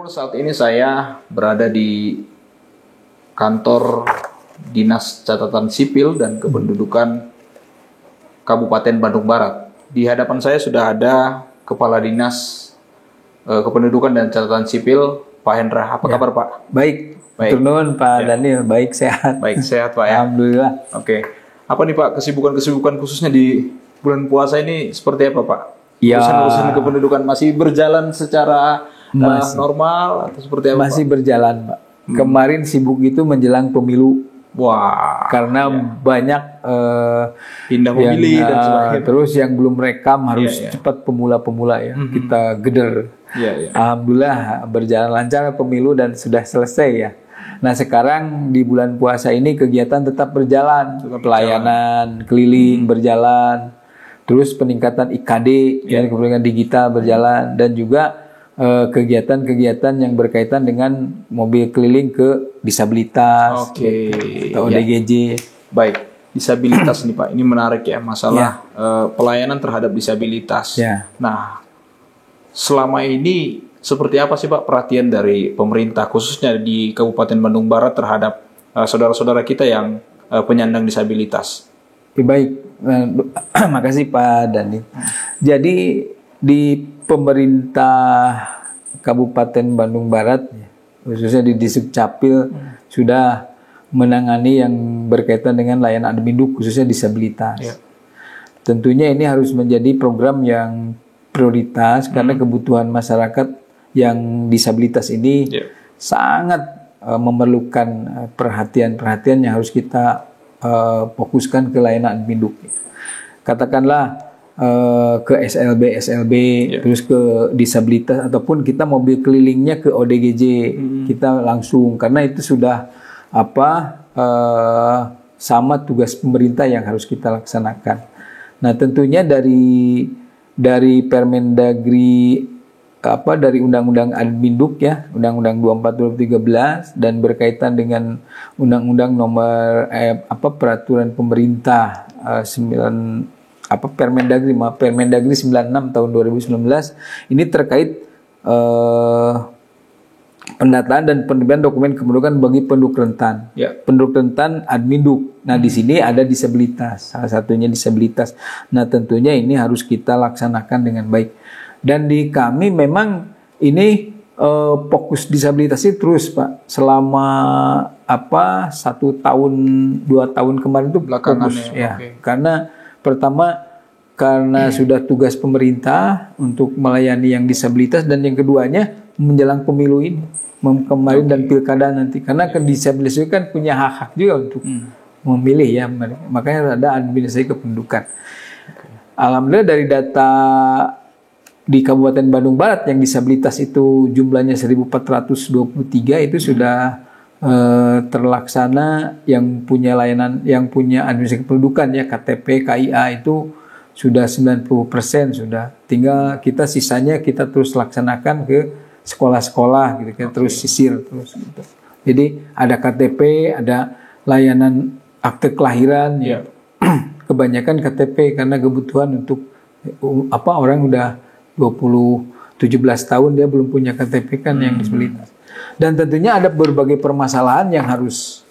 Saat ini saya berada di kantor Dinas Catatan Sipil dan Kependudukan Kabupaten Bandung Barat. Di hadapan saya sudah ada Kepala Dinas Kependudukan dan Catatan Sipil, Pak Hendra. Apa kabar, Pak? Baik. Turun Pak Daniel, baik sehat. Baik sehat, Pak ya. Alhamdulillah. Oke. Apa nih Pak kesibukan-kesibukan khususnya di bulan puasa ini seperti apa, Pak? Ya. Urusan kependudukan masih berjalan secara normal atau seperti apa? Masih berjalan, Pak. Kemarin sibuk itu menjelang pemilu. Wah. Karena banyak pindah memilih dan sebagainya. Terus yang belum rekam harus cepat pemula-pemula ya. Kita geder. Alhamdulillah berjalan lancar pemilu dan sudah selesai ya. Nah sekarang di bulan puasa ini kegiatan tetap berjalan. Pelayanan keliling berjalan. Terus peningkatan IKD, kependudukan digital berjalan. Dan juga kegiatan-kegiatan yang berkaitan dengan mobil keliling ke disabilitas, atau ODGJ. Baik, disabilitas nih Pak, ini menarik ya masalah pelayanan terhadap disabilitas. Nah, selama ini seperti apa sih Pak perhatian dari pemerintah khususnya di Kabupaten Bandung Barat terhadap saudara-saudara kita yang penyandang disabilitas? Baik, makasih Pak Dani. Jadi di pemerintah Kabupaten Bandung Barat, khususnya di Distrik Capil, sudah menangani yang berkaitan dengan layanan adminduk khususnya disabilitas. Tentunya ini harus menjadi program yang prioritas karena kebutuhan masyarakat yang disabilitas ini sangat memerlukan perhatian-perhatian yang harus kita fokuskan ke layanan adminduk. Katakanlah ke SLB, terus ke disabilitas ataupun kita mobil kelilingnya ke ODGJ kita langsung karena itu sudah sama tugas pemerintah yang harus kita laksanakan. Nah tentunya dari Permendagri dari Undang-Undang Adminduk ya, Undang-Undang 24 2013 dan berkaitan dengan Undang-Undang nomor peraturan pemerintah Permendagri 96 tahun 2019 ini terkait pendataan dan penerbitan dokumen kependudukan bagi penduduk rentan. Penduduk rentan adminduk. Nah, di sini ada disabilitas, salah satunya disabilitas. Nah, tentunya ini harus kita laksanakan dengan baik. Dan di kami memang ini fokus disabilitas itu terus, Pak. Selama 1 tahun 2 tahun kemarin itu belakangan fokus karena pertama karena sudah tugas pemerintah untuk melayani yang disabilitas dan yang keduanya menjelang pemilu ini kemarin dan pilkada nanti karena disabilitas itu kan punya hak-hak juga untuk memilih ya, makanya ada administrasi kependudukan. Alhamdulillah dari data di Kabupaten Bandung Barat yang disabilitas itu jumlahnya 1423 itu sudah terlaksana yang punya layanan, yang punya administrasi kependudukan ya KTP, KIA itu sudah 90% sudah. Tinggal kita sisanya kita terus laksanakan ke sekolah-sekolah gitu kan, terus sisir terus gitu. Jadi ada KTP, ada layanan akte kelahiran ya. Kebanyakan KTP karena kebutuhan untuk orang udah 17 tahun dia belum punya KTP kan yang disabilitas. Dan tentunya ada berbagai permasalahan yang harus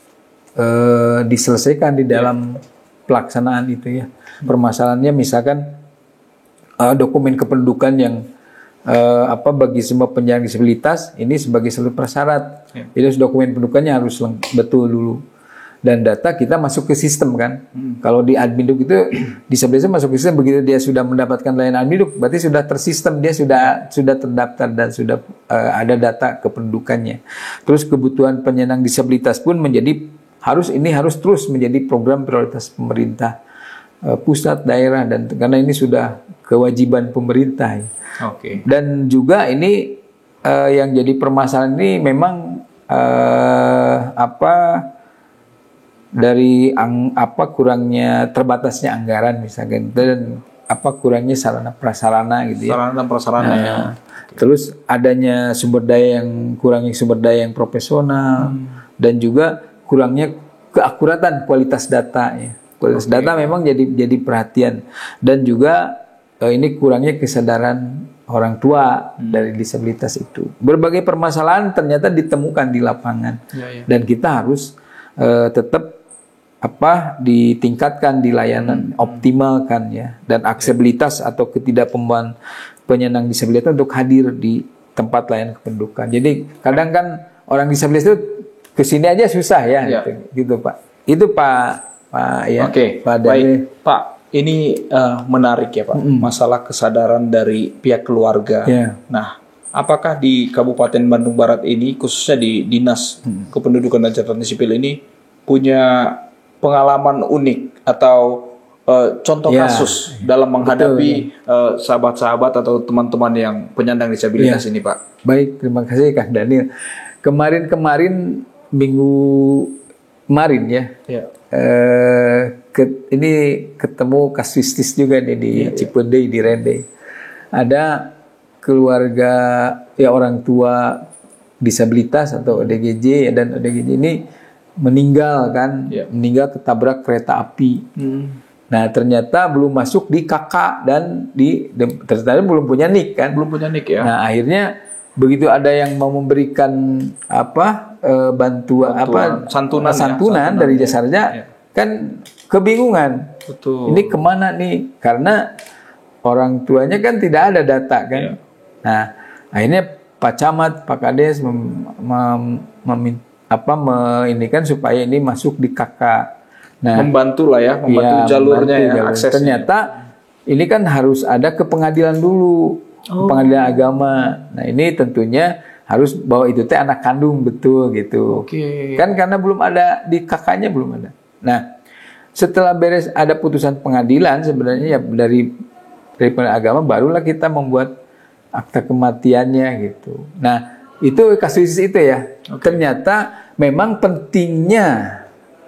diselesaikan di dalam pelaksanaan itu ya. Permasalahannya misalkan dokumen kependudukan yang bagi semua penyandang disabilitas ini sebagai salah satu persyarat. Jadi dokumen kependudukannya harus betul dulu. Dan data kita masuk ke sistem kan. Kalau di adminduk itu disabilitas masuk ke sistem, begitu dia sudah mendapatkan layanan adminduk berarti sudah tersistem, dia sudah terdaftar dan sudah ada data kependudukannya. Terus kebutuhan penyandang disabilitas pun harus terus menjadi program prioritas pemerintah pusat, daerah, dan karena ini sudah kewajiban pemerintah. Dan juga ini yang jadi permasalahan ini memang dari kurangnya terbatasnya anggaran misalkan dan kurangnya sarana prasarana gitu ya. Sarana prasarana ya. Terus adanya sumber daya yang profesional dan juga kurangnya keakuratan kualitas data ya. Kualitas data memang jadi perhatian dan juga ini kurangnya kesadaran orang tua dari disabilitas itu. Berbagai permasalahan ternyata ditemukan di lapangan, dan kita harus tetap ditingkatkan di layanan, optimalkan ya, dan aksesibilitas atau ketidakpemampuan penyandang disabilitas untuk hadir di tempat layanan kependudukan. Jadi kadang kan orang disabilitas itu kesini aja susah ya, gitu Pak. Itu Pak ya. Oke, Pak baik Pak. Ini menarik ya Pak, masalah kesadaran dari pihak keluarga. Nah, apakah di Kabupaten Bandung Barat ini, khususnya di Dinas Kependudukan dan Catatan Sipil ini, punya pengalaman unik atau contoh kasus dalam menghadapi sahabat-sahabat atau teman-teman yang penyandang disabilitas ini Pak? Baik, terima kasih Kang Daniel. Kemarin minggu kemarin ya. Ini ketemu kasusistis juga nih di Cipendei, di Rende. Ada keluarga ya, orang tua disabilitas atau ODGJ, dan ODGJ ini meninggal kan, meninggal ketabrak kereta api. Nah ternyata belum masuk di KK dan ternyata belum punya NIK kan, belum punya NIK ya. Nah akhirnya begitu ada yang mau memberikan bantuan santunan dari jasa raja, kan kebingungan. Betul. Ini kemana nih? Karena orang tuanya kan tidak ada data kan. Nah, akhirnya Pak Camat, Pak Kades ini supaya ini masuk di KK. Nah, membantu lah ya, membantu jalurnya ya, aksesnya. Ternyata ini kan harus ada ke pengadilan dulu, pengadilan agama. Nah, ini tentunya harus bahwa itu teh anak kandung betul gitu. Kan karena belum ada di KK-nya, belum ada. Nah, setelah beres ada putusan pengadilan sebenarnya ya dari pengadilan agama, barulah kita membuat akta kematiannya gitu. Nah, itu kasus itu ya. Ternyata memang pentingnya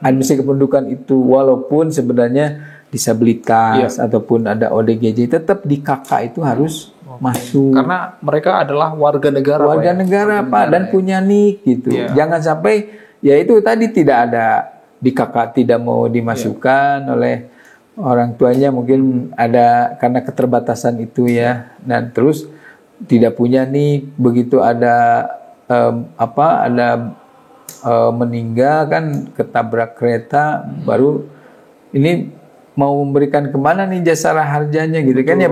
administrasi kependudukan itu, walaupun sebenarnya disabilitas ataupun ada ODGJ, tetap di KK itu harus masuk. Karena mereka adalah warga negara. Warga negara Pak, dan punya NIK gitu. Jangan sampai ya itu tadi tidak ada di KK, tidak mau dimasukkan oleh orang tuanya, mungkin ada karena keterbatasan itu ya, dan terus tidak punya NIK, begitu ada meninggal kan ketabrak kereta, baru ini mau memberikan kemana nih jasa harjanya gitu kan ya,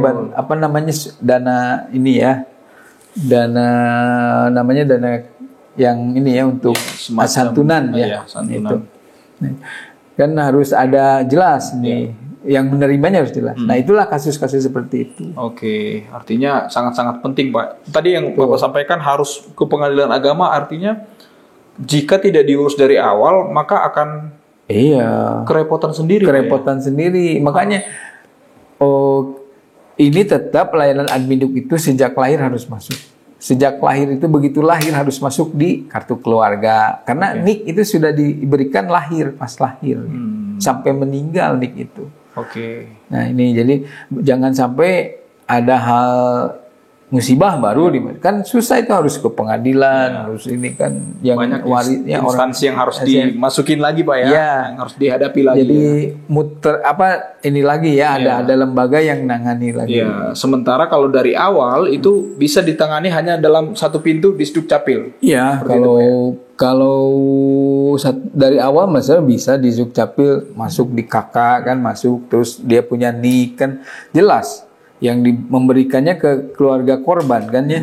dana ini ya, dana yang ini ya untuk santunan ya, santunan. Kan harus ada jelas nih, yang menerimanya harus jelas. Nah itulah kasus-kasus seperti itu. Oke, artinya sangat-sangat penting Pak. Tadi yang Bapak sampaikan harus ke pengadilan agama, artinya jika tidak diurus dari awal maka akan kerepotan sendiri. Sendiri. Makanya ini tetap layanan adminduk itu sejak lahir harus masuk. Sejak lahir itu, begitu lahir harus masuk di kartu keluarga. Karena NIK itu sudah diberikan pas lahir. Sampai meninggal NIK itu. Nah ini jadi jangan sampai ada hal musibah baru kan susah, itu harus ke pengadilan, harus ini kan yang banyak warisnya instansi yang harus dimasukin lagi Pak ya, yang harus dihadapi lagi. Jadi muter ini lagi ya, ada lembaga yang nangani lagi. Sementara kalau dari awal itu bisa ditangani hanya dalam satu pintu di Sdukcapil. Kalau dari awal misalnya bisa di Sdukcapil, masuk di KK kan, masuk terus dia punya NIK kan jelas. Yang memberikannya ke keluarga korban kan ya,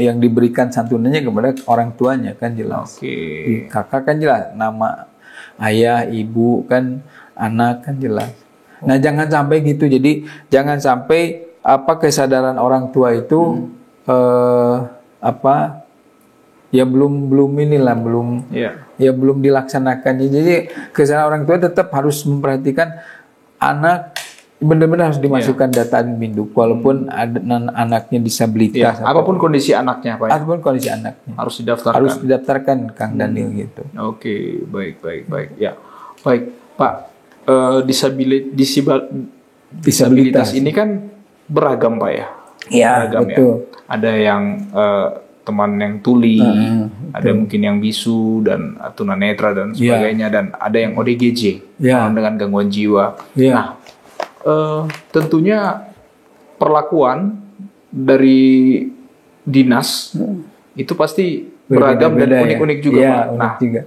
yang diberikan santunannya kepada orang tuanya kan jelas. Di kakak kan jelas, nama ayah, ibu kan, anak kan jelas. Nah jangan sampai gitu, jadi jangan sampai kesadaran orang tua itu belum dilaksanakan. Jadi kesadaran orang tua tetap harus memperhatikan anak. Benar-benar harus dimasukkan data adminduk, walaupun ada anaknya disabilitas. Apapun kondisi anaknya Pak. Apapun kondisi anaknya. Harus didaftarkan Kang Daniel gitu. Oke, baik. Ya, baik Pak. Disabilitas ini kan beragam Pak ya. Iya, betul. Ya. Ada yang teman yang tuli, ada mungkin yang bisu dan tunanetra dan sebagainya, dan ada yang ODGJ, orang dengan gangguan jiwa. Nah, tentunya perlakuan dari dinas itu pasti beragam dan Berbeda-beda unik-unik juga, ya, Pak. unik Nah, juga.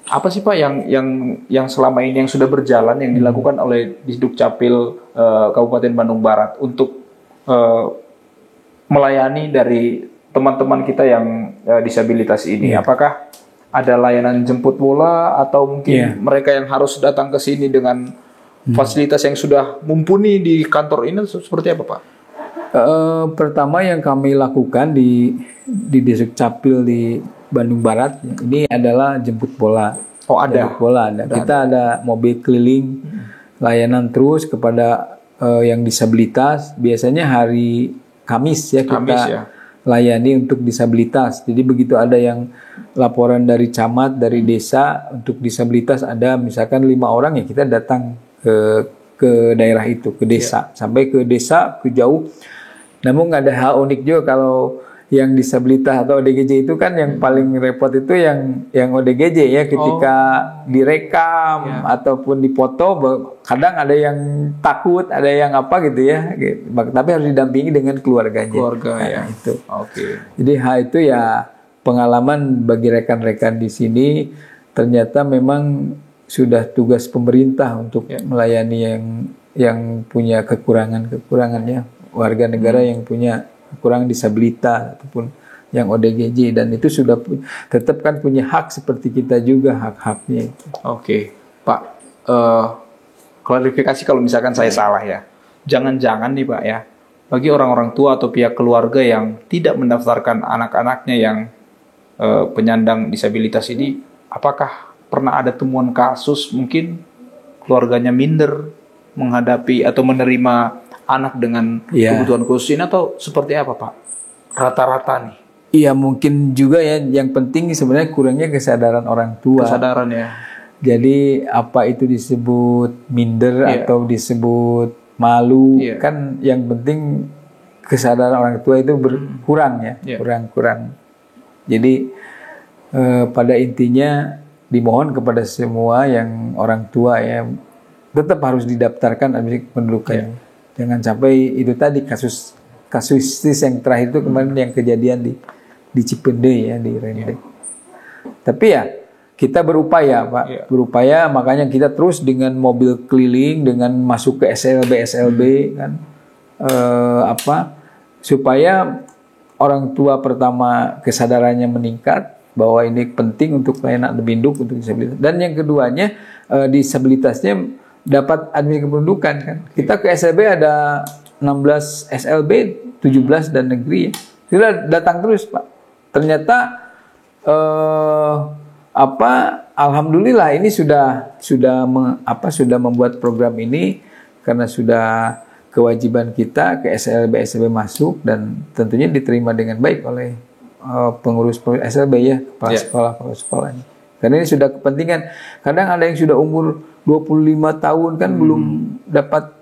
apa sih Pak yang selama ini yang sudah berjalan yang dilakukan oleh Disduk Capil Kabupaten Bandung Barat untuk melayani dari teman-teman kita yang disabilitas ini? Apakah ada layanan jemput bola atau mungkin mereka yang harus datang ke sini dengan fasilitas yang sudah mumpuni di kantor ini seperti apa, Pak? Pertama yang kami lakukan di Disduk Capil di Bandung Barat ini adalah jemput bola. Oh, ada. Jemput bola ada. Kita ada mobil keliling layanan terus kepada yang disabilitas. Biasanya hari Kamis ya kita layani untuk disabilitas. Jadi begitu ada yang laporan dari camat, dari desa untuk disabilitas ada misalkan 5 orang ya kita datang ke daerah itu, ke desa, sampai ke desa, ke jauh. Namun ada hal unik juga kalau yang disabilitas atau ODGJ itu kan yang paling repot itu yang ODGJ ya ketika direkam ataupun dipoto kadang ada yang takut, ada yang apa gitu ya. Tapi harus didampingi dengan keluarganya. Keluarga ya. Itu. Oke. Jadi hal itu ya pengalaman bagi rekan-rekan di sini ternyata memang sudah tugas pemerintah untuk melayani yang punya kekurangannya warga negara yang punya kekurangan disabilitas ataupun yang ODGJ dan itu sudah tetap kan punya hak seperti kita juga hak-haknya. Oke, Pak, klarifikasi kalau misalkan saya salah ya. Jangan-jangan nih Pak ya, bagi orang-orang tua atau pihak keluarga yang tidak mendaftarkan anak-anaknya yang penyandang disabilitas ini, apakah pernah ada temuan kasus mungkin keluarganya minder menghadapi atau menerima anak dengan kebutuhan khusus ini atau seperti apa Pak? Rata-rata nih. Iya mungkin juga ya yang penting sebenarnya kurangnya kesadaran orang tua. Kesadaran ya. Jadi apa itu disebut minder atau disebut malu kan yang penting kesadaran orang tua itu berkurang ya, kurang. Jadi pada intinya dimohon kepada semua yang orang tua ya tetap harus didaftarkan administrasi kependudukan. Jangan sampai itu tadi kasus yang terakhir itu kemarin yang kejadian di Cipende ya di Rende. Tapi ya kita berupaya Pak, berupaya makanya kita terus dengan mobil keliling dengan masuk ke SLB kan supaya orang tua pertama kesadarannya meningkat bahwa ini penting untuk layanan binduk untuk disabilitas dan yang keduanya disabilitasnya dapat administrasi kependudukan kan. Kita ke SLB ada 16 SLB, 17 dan negeri. Kita datang terus, Pak. Ternyata alhamdulillah ini sudah membuat program ini karena sudah kewajiban kita ke SLB masuk dan tentunya diterima dengan baik oleh pengurus SLB ya, kepala sekolahnya. Karena ini sudah kepentingan. Kadang ada yang sudah umur 25 tahun kan belum dapat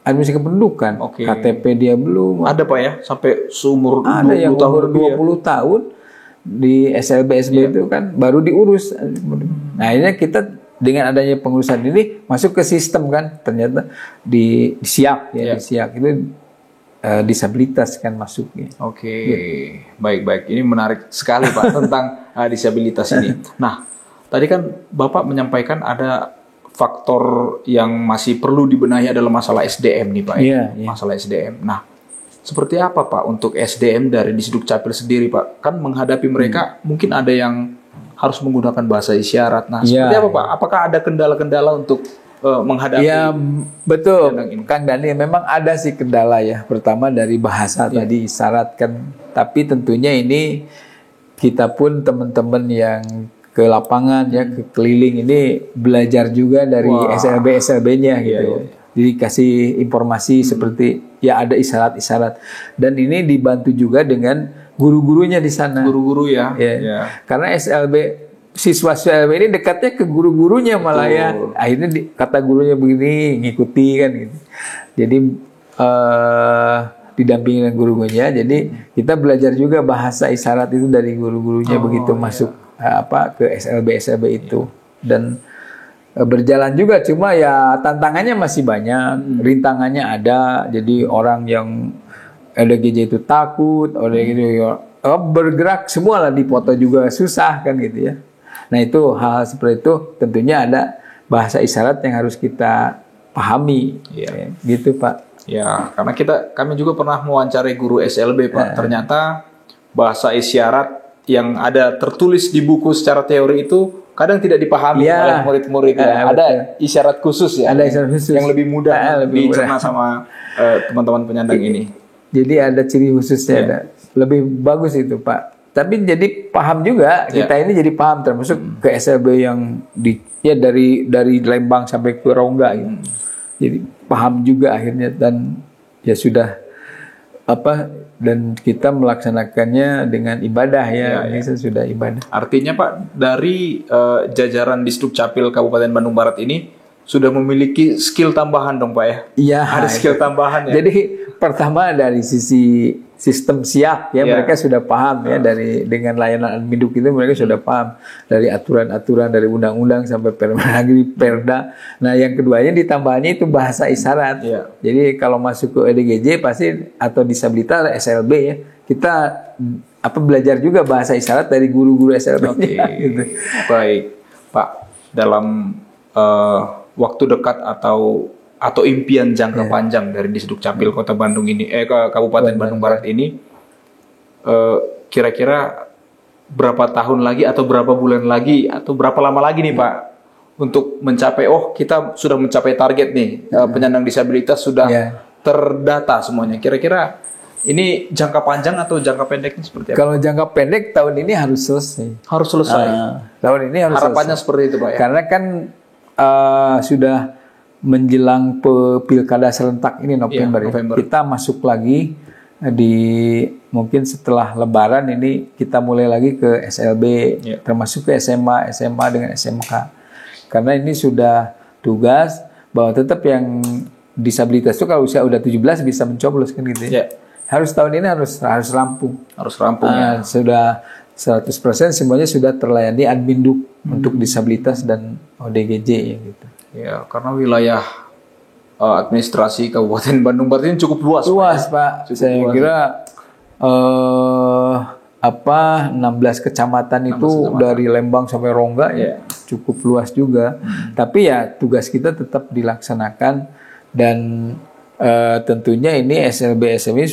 administrasi kependudukan. KTP dia belum. Ada Pak ya, sampai seumur 20 ada yang tahun umur 20 tahun di SLB itu kan baru diurus. Nah, ini kita dengan adanya pengurusan ini masuk ke sistem kan. Ternyata di SIAK itu disabilitas kan masuknya. Baik. Ini menarik sekali Pak tentang disabilitas ini. Nah, tadi kan Bapak menyampaikan ada faktor yang masih perlu dibenahi adalah masalah SDM nih Pak. Masalah SDM. Nah, seperti apa Pak untuk SDM dari Disduk Capil sendiri Pak? Kan menghadapi mereka mungkin ada yang harus menggunakan bahasa isyarat. Nah, seperti apa Pak? Apakah ada kendala-kendala untuk menghadapi? Ya betul, Kang Dani. Memang ada sih kendala ya. Pertama dari bahasa tadi isyarat kan. Tapi tentunya ini kita pun teman-teman yang ke lapangan ya, ke keliling ini belajar juga dari SLB-nya gitu. Jadi kasih informasi seperti ya ada isyarat-isyarat. Dan ini dibantu juga dengan guru-gurunya di sana. Guru-guru ya. Karena siswa SLB ini dekatnya ke guru-gurunya malah ya. Akhirnya kata gurunya begini ngikuti kan gitu. Jadi didampingi dengan gurunya. Jadi kita belajar juga bahasa isyarat itu dari guru-gurunya begitu masuk ke SLB itu dan berjalan juga cuma ya tantangannya masih banyak, rintangannya ada. Jadi orang yang ODGJ itu takut, ODGJ bergerak semua lah, dipoto juga susah kan gitu ya. Nah itu hal seperti itu tentunya ada bahasa isyarat yang harus kita pahami, ya, gitu Pak. Ya, karena kami juga pernah mewawancarai guru SLB Pak. Ternyata bahasa isyarat yang ada tertulis di buku secara teori itu kadang tidak dipahami oleh murid-murid. Ada isyarat khusus ya, ada isyarat khusus yang lebih mudah dicerna sama teman-teman penyandang ini. Jadi ada ciri khususnya, ada. Lebih bagus itu Pak. Tapi jadi paham juga, kita ini jadi paham, termasuk ke SLB yang dari Lembang sampai ke Rongga gitu. Jadi paham juga akhirnya, dan ya sudah dan kita melaksanakannya dengan ibadah ini sudah ibadah. Artinya Pak, dari jajaran Disdukcapil Kabupaten Bandung Barat ini sudah memiliki skill tambahan dong Pak ya? Iya. Ada skill tambahan ya. Jadi pertama dari sisi sistem siap mereka sudah paham dengan layanan adminduk itu mereka sudah paham dari aturan-aturan dari undang-undang sampai Permendagri, Perda. Nah yang keduanya ditambahannya itu bahasa isyarat. Jadi kalau masuk ke ODGJ pasti atau disabilitas SLB kita belajar juga bahasa isyarat dari guru-guru SLB. Gitu. Baik Pak, dalam waktu dekat atau impian jangka panjang dari Disdukcapil Kota Bandung ini, Kabupaten Bandung Barat ini, kira-kira berapa tahun lagi atau berapa bulan lagi atau berapa lama lagi nih Pak untuk mencapai, kita sudah mencapai target nih, penyandang disabilitas sudah terdata semuanya. Kira-kira ini jangka panjang atau jangka pendeknya seperti apa? Kalau jangka pendek tahun ini harus selesai. Harus selesai. Tahun ini harus harapannya selesai. Seperti itu Pak ya. Karena kan sudah menjelang pilkada serentak ini November. Kita masuk lagi mungkin setelah Lebaran ini kita mulai lagi ke SLB, termasuk ke SMA dengan SMK. Karena ini sudah tugas bahwa tetap yang disabilitas itu kalau usia udah 17 bisa mencoblos kan gitu ya. Harus tahun ini harus rampung. Harus rampung ya. Sudah 100% semuanya sudah terlayani adminduk untuk disabilitas dan ODGJ ya gitu. Ya, karena wilayah administrasi Kabupaten Bandung Barat ini cukup luas. Luas, Pak. Saya kira 16 kecamatan itu dari Lembang sampai Rongga cukup luas juga. Tapi ya tugas kita tetap dilaksanakan, dan tentunya ini SLB SMI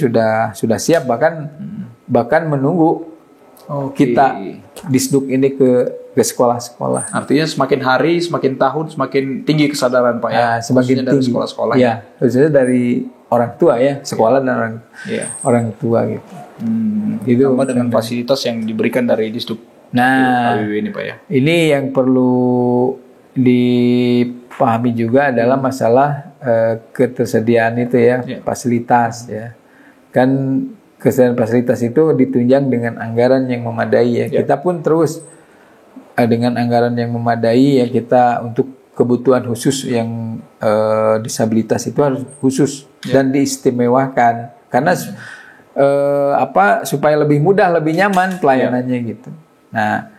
sudah siap, bahkan menunggu kita Disduk ini ke sekolah-sekolah. Artinya semakin hari, semakin tahun, semakin tinggi kesadaran Pak ya. Semakin tinggi dari sekolah-sekolah. Ya, khususnya dari orang tua ya, sekolah dan orang tua gitu. Itu dengan fasilitas yang diberikan dari Disduk. Nah, ini Pak ya. Ini yang perlu dipahami juga adalah masalah ketersediaan itu ya, fasilitas ya. Kan kesediaan fasilitas itu ditunjang dengan anggaran yang memadai ya. Kita pun terus dengan anggaran yang memadai ya, kita untuk kebutuhan khusus yang disabilitas itu harus khusus dan diistimewakan karena supaya lebih mudah, lebih nyaman pelayanannya gitu. Nah,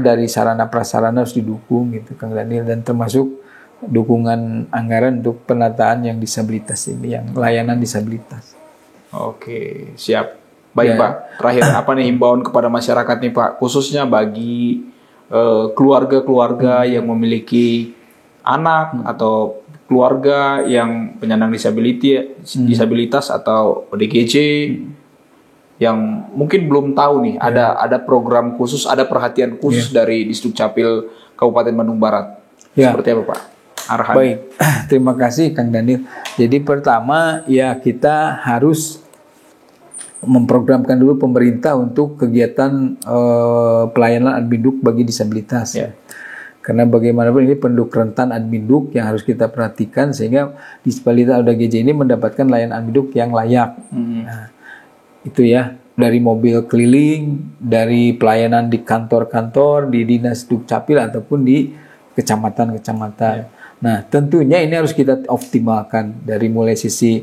dari sarana prasarana harus didukung gitu Kang Daniel, dan termasuk dukungan anggaran untuk penataan yang disabilitas ini, yang layanan disabilitas. Oke, siap. Baik Pak, terakhir apa nih himbauan kepada masyarakat nih Pak, khususnya bagi keluarga-keluarga yang memiliki anak atau keluarga yang penyandang disabilitas atau ODGJ yang mungkin belum tahu nih ada program khusus, ada perhatian khusus dari Disdukcapil Kabupaten Bandung Barat. Seperti apa Pak arahan? Baik, terima kasih Kang Daniel. Jadi pertama ya kita harus memprogramkan dulu pemerintah untuk kegiatan pelayanan adminduk bagi disabilitas. Karena bagaimanapun ini penduduk rentan adminduk yang harus kita perhatikan sehingga disabilitas ODGJ ini mendapatkan layanan adminduk yang layak. Nah, itu ya, dari mobil keliling, dari pelayanan di kantor-kantor, di dinas Dukcapil ataupun di kecamatan-kecamatan. Nah, tentunya ini harus kita optimalkan dari mulai sisi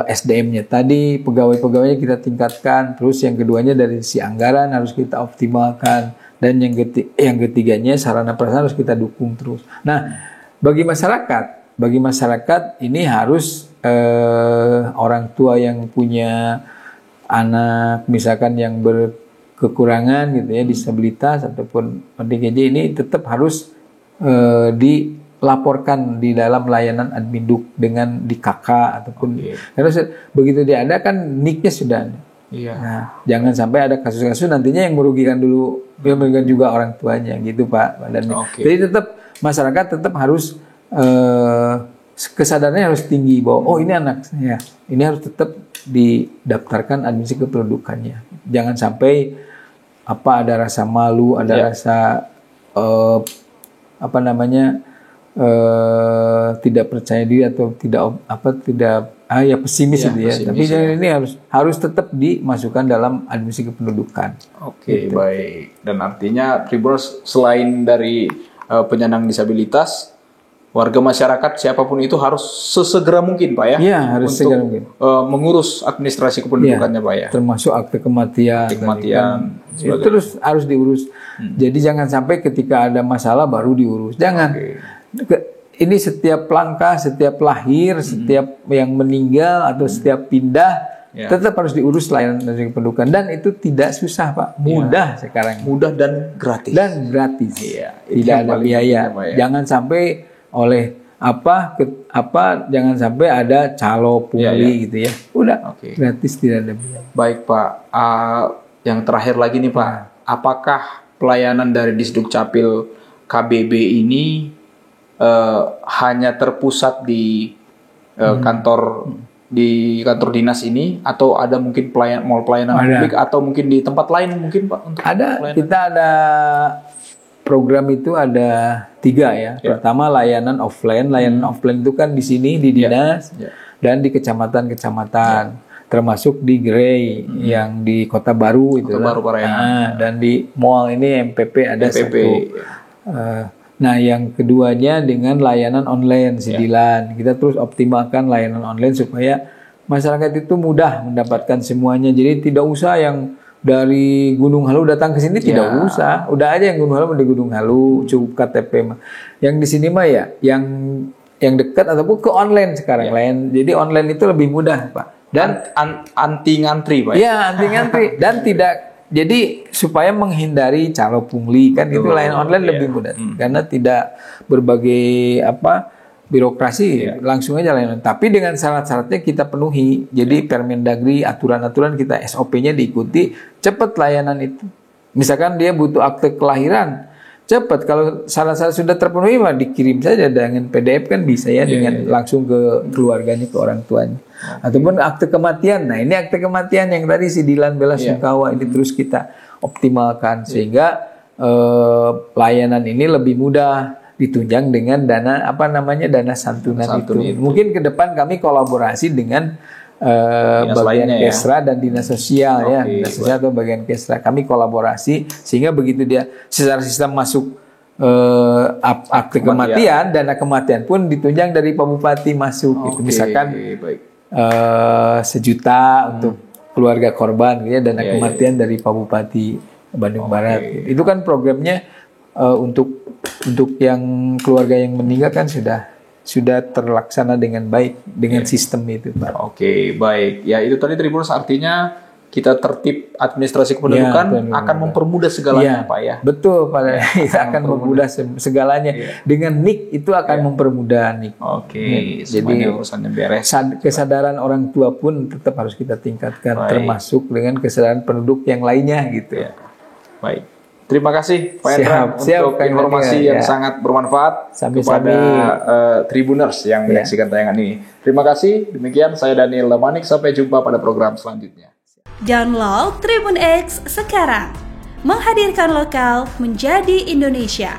SDM-nya tadi, pegawai-pegawainya kita tingkatkan, terus yang keduanya dari sisi anggaran harus kita optimalkan, dan yang ketiganya sarana prasarana harus kita dukung terus. Nah, bagi masyarakat bagi masyarakat ini harus orang tua yang punya anak misalkan yang berkekurangan gitu ya, disabilitas ataupun ODGJ ini tetap harus dilaporkan di dalam layanan Adminduk dengan di KK ataupun karena begitu dia ada kan NIK-nya sudah ada. Iya. Nah, jangan sampai ada kasus-kasus nantinya yang merugikan merugikan juga orang tuanya gitu Pak. Jadi tetap masyarakat tetap harus kesadarannya harus tinggi bahwa ini anak saya, ini harus tetap didaftarkan administrasi kependudukannya. Jangan sampai ada rasa malu, ada rasa tidak percaya diri atau pesimis gitu ya. Tapi ini harus tetap dimasukkan dalam administrasi kependudukan. Oke, gitu. Baik. Dan artinya Tribuners selain dari penyandang disabilitas, warga masyarakat siapapun itu harus sesegera mungkin Pak ya. Iya, harus segera mungkin. Mengurus administrasi kependudukannya Pak ya. Termasuk akte kematian. Terus harus diurus. Jadi jangan sampai ketika ada masalah baru diurus. Jangan. Ini setiap langkah, setiap lahir, setiap yang meninggal atau setiap pindah tetap harus diurus layanan dari kependudukan dan itu tidak susah Pak, mudah sekarang. Mudah dan gratis. Tidak ada biaya. Jangan sampai oleh jangan sampai ada calo pungli gitu ya. Udah gratis, tidak ada biaya. Baik Pak, yang terakhir lagi nih Pak, apakah pelayanan dari Disduk Capil KBB ini hanya terpusat di kantor dinas ini atau ada mungkin pelayanan publik atau mungkin di tempat lain mungkin Pak untuk pelayanan? Kita ada program itu ada 3 ya. Pertama layanan offline itu kan di sini di dinas dan di kecamatan-kecamatan termasuk di Grey yang di Kota Baru itu dan di mall ini MPP ada satu. Nah, yang keduanya dengan layanan online Sidilan. Kita terus optimalkan layanan online supaya masyarakat itu mudah mendapatkan semuanya. Jadi tidak usah yang dari Gunung Halu datang ke sini, tidak usah. Udah aja yang Gunung Halu di Gunung Halu, cukup KTP mah. Yang di sini mah ya yang dekat ataupun ke online sekarang lain. Jadi online itu lebih mudah, Pak. Dan anti ngantri, Pak. Iya, anti ngantri dan tidak. Jadi supaya menghindari calo pungli kan itu layanan online lebih mudah karena tidak berbagai birokrasi langsung aja layanan. Tapi dengan syarat-syaratnya kita penuhi. Jadi Permendagri aturan-aturan kita SOP-nya diikuti, cepat layanan itu. Misalkan dia butuh akte kelahiran, cepat. Kalau syarat-syarat sudah terpenuhi mah dikirim saja dengan PDF kan bisa ya dengan langsung ke keluarganya, ke orang tuanya. Ataupun akte kematian. Nah, ini akte kematian yang tadi Sidilan Bela Sungkawa ini terus kita optimalkan sehingga layanan ini lebih mudah ditunjang dengan dana dana santunan itu. Mungkin ke depan kami kolaborasi dengan bagian Kesra dan dinas sosial dinas sosial atau bagian Kesra kami kolaborasi sehingga begitu dia secara sistem masuk akte kematian, dana kematian pun ditunjang dari Pak Bupati masuk gitu. Misalkan 1 juta untuk keluarga korban gitu ya, dana kematian dari Pak Bupati Bandung Barat gitu. Itu kan programnya untuk yang keluarga yang meninggal kan sudah terlaksana dengan baik dengan sistem itu, Pak. Oke, baik. Ya, itu tadi Tribuners artinya kita tertib administrasi kependudukan akan mempermudah segalanya, Pak ya. Betul, Pak. Kita akan mempermudah segalanya. Dengan NIK itu akan mempermudah NIK. Jadi urusannya beres. Kesadaran orang tua pun tetap harus kita tingkatkan, termasuk dengan kesadaran penduduk yang lainnya gitu. Baik. Terima kasih Pak Hendra untuk informasi yang sangat bermanfaat kepada Tribuners yang menyaksikan tayangan ini. Terima kasih. Demikian saya Daniel Lamanik. Sampai jumpa pada program selanjutnya. Download Tribun X sekarang. Menghadirkan lokal menjadi Indonesia.